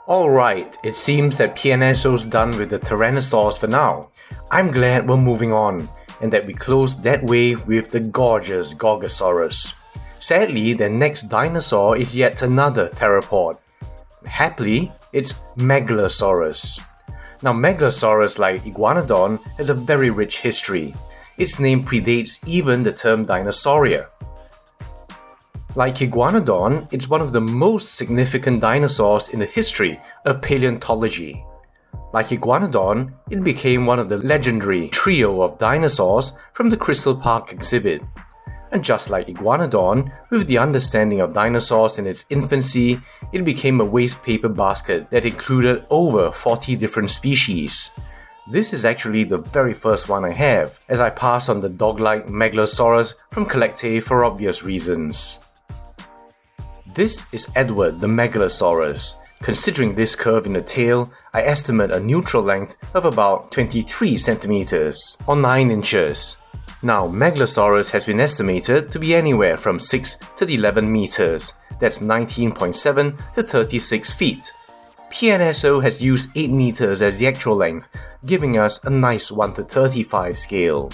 Alright, it seems that PNSO's done with the Tyrannosaurs for now. I'm glad we're moving on, and that we closed that wave with the gorgeous Gorgosaurus. Sadly, the next dinosaur is yet another theropod. Happily, it's Megalosaurus. Now Megalosaurus, like Iguanodon, has a very rich history. Its name predates even the term dinosauria. Like Iguanodon, it's one of the most significant dinosaurs in the history of paleontology. Like Iguanodon, it became one of the legendary trio of dinosaurs from the Crystal Park exhibit. And just like Iguanodon, with the understanding of dinosaurs in its infancy, it became a waste paper basket that included over 40 different species. This is actually the very first one I have, as I pass on the dog-like Megalosaurus from Collectae for obvious reasons. This is Edward the Megalosaurus. Considering this curve in the tail, I estimate a neutral length of about 23 centimeters or 9 inches. Now, Megalosaurus has been estimated to be anywhere from 6 to 11 meters, that's 19.7 to 36 feet. PNSO has used 8 meters as the actual length, giving us a nice 1 to 35 scale.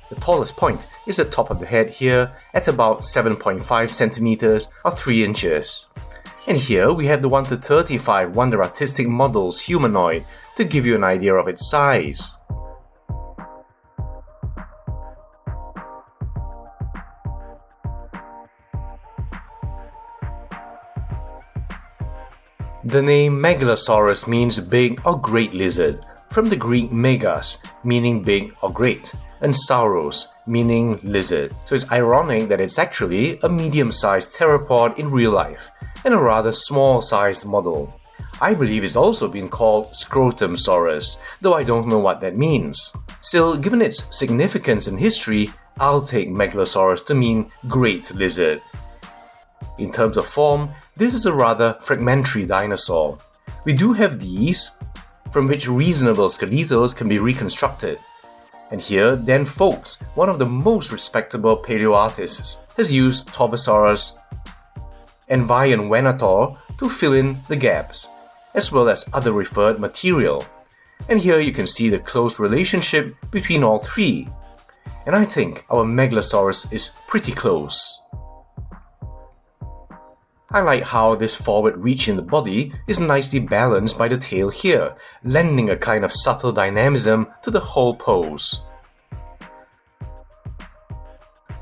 The tallest point is the top of the head here at about 7.5 centimeters or 3 inches. And here we have the 1 to 35 Wonder Artistic Models humanoid to give you an idea of its size. The name Megalosaurus means big or great lizard, from the Greek megas, meaning big or great, and sauros, meaning lizard. So it's ironic that it's actually a medium-sized theropod in real life, and a rather small-sized model. I believe it's also been called Scrotumsaurus, though I don't know what that means. Still, given its significance in history, I'll take Megalosaurus to mean great lizard. In terms of form, this is a rather fragmentary dinosaur. We do have these, from which reasonable skeletals can be reconstructed. And here, Dan Folks, one of the most respectable paleoartists, has used Torvosaurus and Venator to fill in the gaps, as well as other referred material. And here you can see the close relationship between all three. And I think our Megalosaurus is pretty close. I like how this forward reach in the body is nicely balanced by the tail here, lending a kind of subtle dynamism to the whole pose.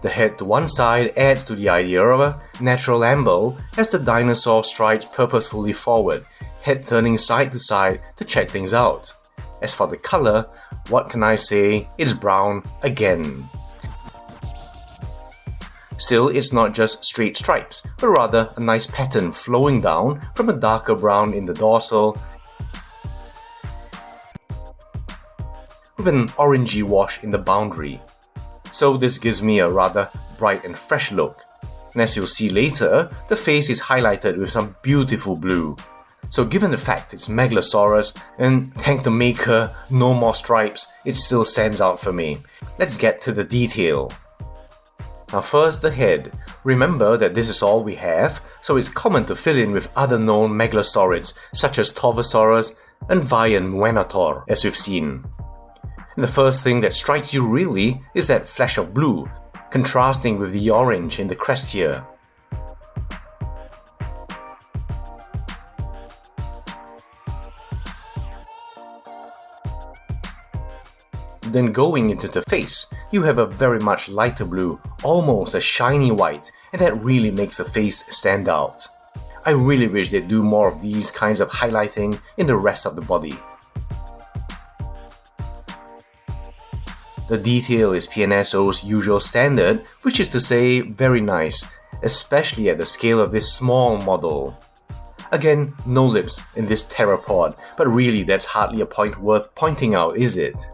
The head to one side adds to the idea of a natural amble as the dinosaur strides purposefully forward, head turning side to side to check things out. As for the color, what can I say? It's brown again. Still, it's not just straight stripes, but rather a nice pattern flowing down from a darker brown in the dorsal with an orangey wash in the boundary. So this gives me a rather bright and fresh look. And as you'll see later, the face is highlighted with some beautiful blue. So given the fact it's Megalosaurus, and thank the maker, no more stripes, it still stands out for me. Let's get to the detail. Now first, the head. Remember that this is all we have, so it's common to fill in with other known megalosaurids such as Torvosaurus and Venator, as we've seen. And the first thing that strikes you really is that flash of blue, contrasting with the orange in the crest here. Then going into the face, you have a very much lighter blue, almost a shiny white, and that really makes the face stand out. I really wish they'd do more of these kinds of highlighting in the rest of the body. The detail is PNSO's usual standard, which is to say very nice, especially at the scale of this small model. Again, no lips in this theropod, but really that's hardly a point worth pointing out, is it?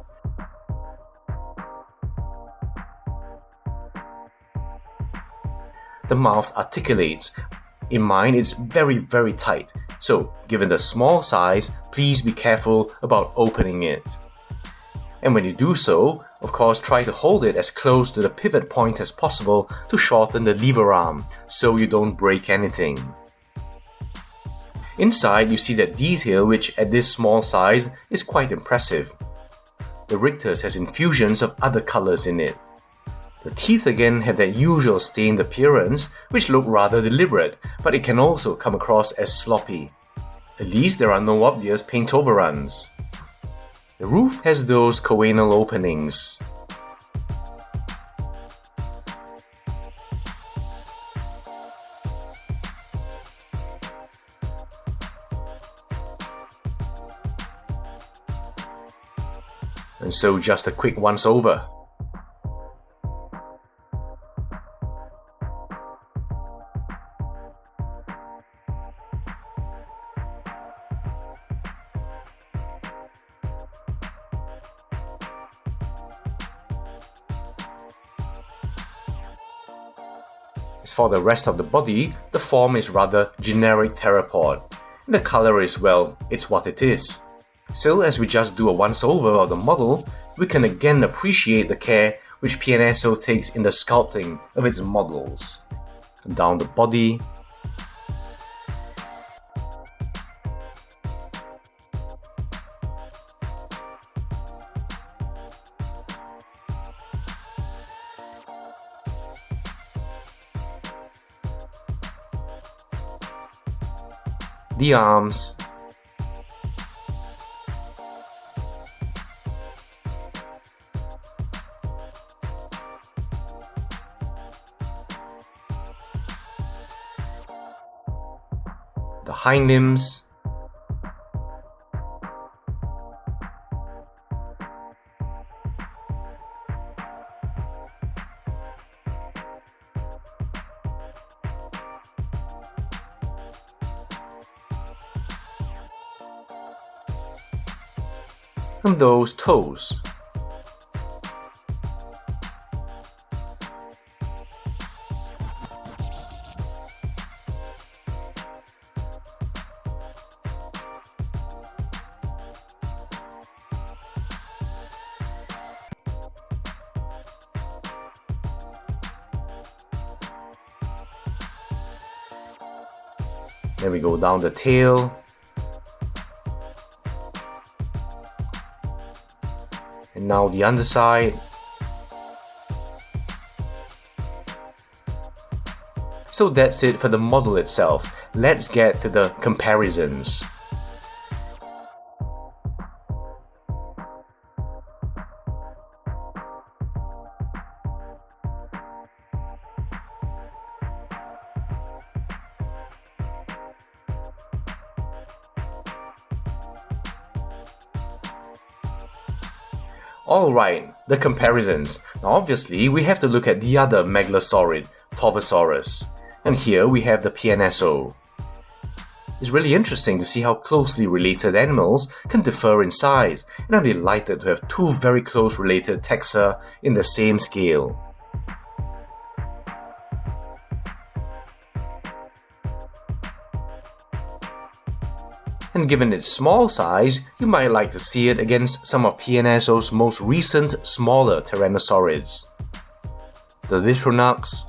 The mouth articulates. In mine, it's very tight, so given the small size, please be careful about opening it. And when you do so, of course try to hold it as close to the pivot point as possible to shorten the lever arm, so you don't break anything. Inside, you see that detail which at this small size is quite impressive. The rictus has infusions of other colors in it. The teeth again have that usual stained appearance, which look rather deliberate, but it can also come across as sloppy. At least there are no obvious paint overruns. The roof has those choanal openings. And so just a quick once over. As for the rest of the body, the form is rather generic theropod. And the color is, well, it's what it is. Still, as we just do a once-over of the model, we can again appreciate the care which PNSO takes in the sculpting of its models. Down the body, the arms, the hind limbs, and those toes. Then we go down the tail, and now the underside. So that's it for the model itself. Let's get to the comparisons. Alright, the comparisons. Now obviously we have to look at the other megalosaurid, Torvosaurus. And here we have the PNSO. It's really interesting to see how closely related animals can differ in size, and I'm delighted to have two very close related taxa in the same scale. And given its small size, you might like to see it against some of PNSO's most recent smaller tyrannosaurids. The Litronux,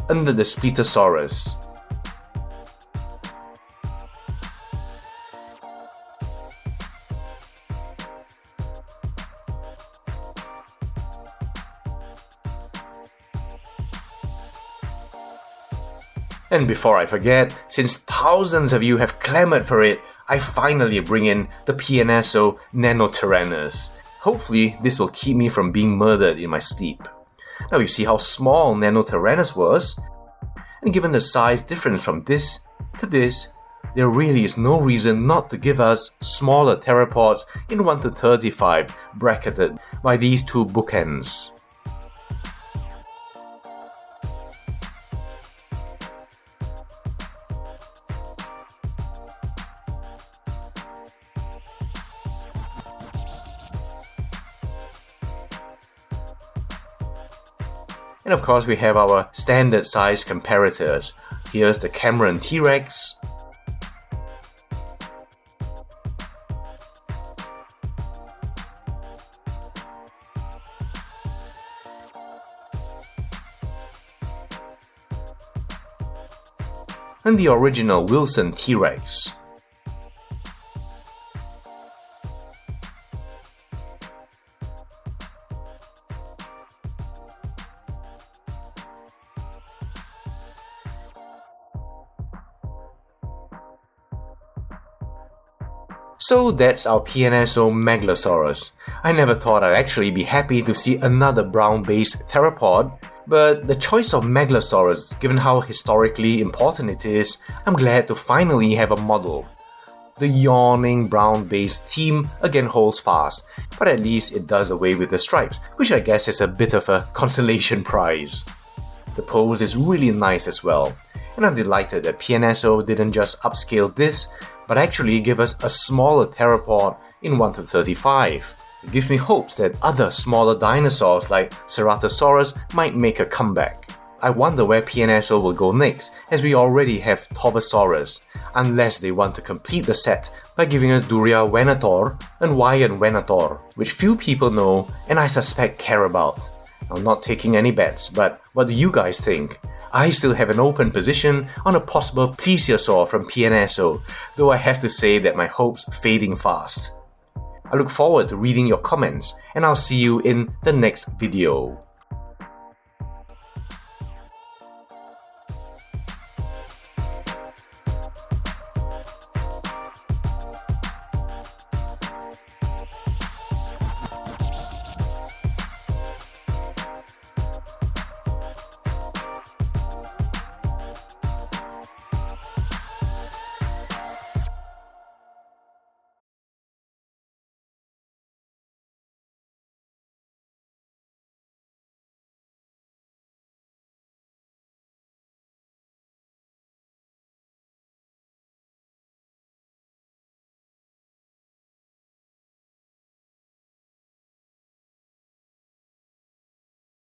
and the Spletosaurus. And before I forget, since thousands of you have clamored for it, I finally bring in the PNSO Nanotyrannus. Hopefully this will keep me from being murdered in my sleep. Now you see how small Nanotyrannus was, and given the size difference from this to this, there really is no reason not to give us smaller theropods in 1 to 35 bracketed by these two bookends. And of course we have our standard size comparators. Here's the Cameron T-Rex, and the original Wilson T-Rex. So that's our PNSO Megalosaurus. I never thought I'd actually be happy to see another brown-based theropod, but the choice of Megalosaurus, given how historically important it is, I'm glad to finally have a model. The yawning brown-based theme again holds fast, but at least it does away with the stripes, which I guess is a bit of a consolation prize. The pose is really nice as well, and I'm delighted that PNSO didn't just upscale this, but actually give us a smaller theropod in 1:35. It gives me hopes that other smaller dinosaurs like Ceratosaurus might make a comeback. I wonder where PNSO will go next, as we already have Torvosaurus, unless they want to complete the set by giving us Duria Venator and Wyan Venator, which few people know and I suspect care about. I'm not taking any bets, but what do you guys think? I still have an open position on a possible plesiosaur from PNSO, though I have to say that my hopes fading fast. I look forward to reading your comments, and I'll see you in the next video.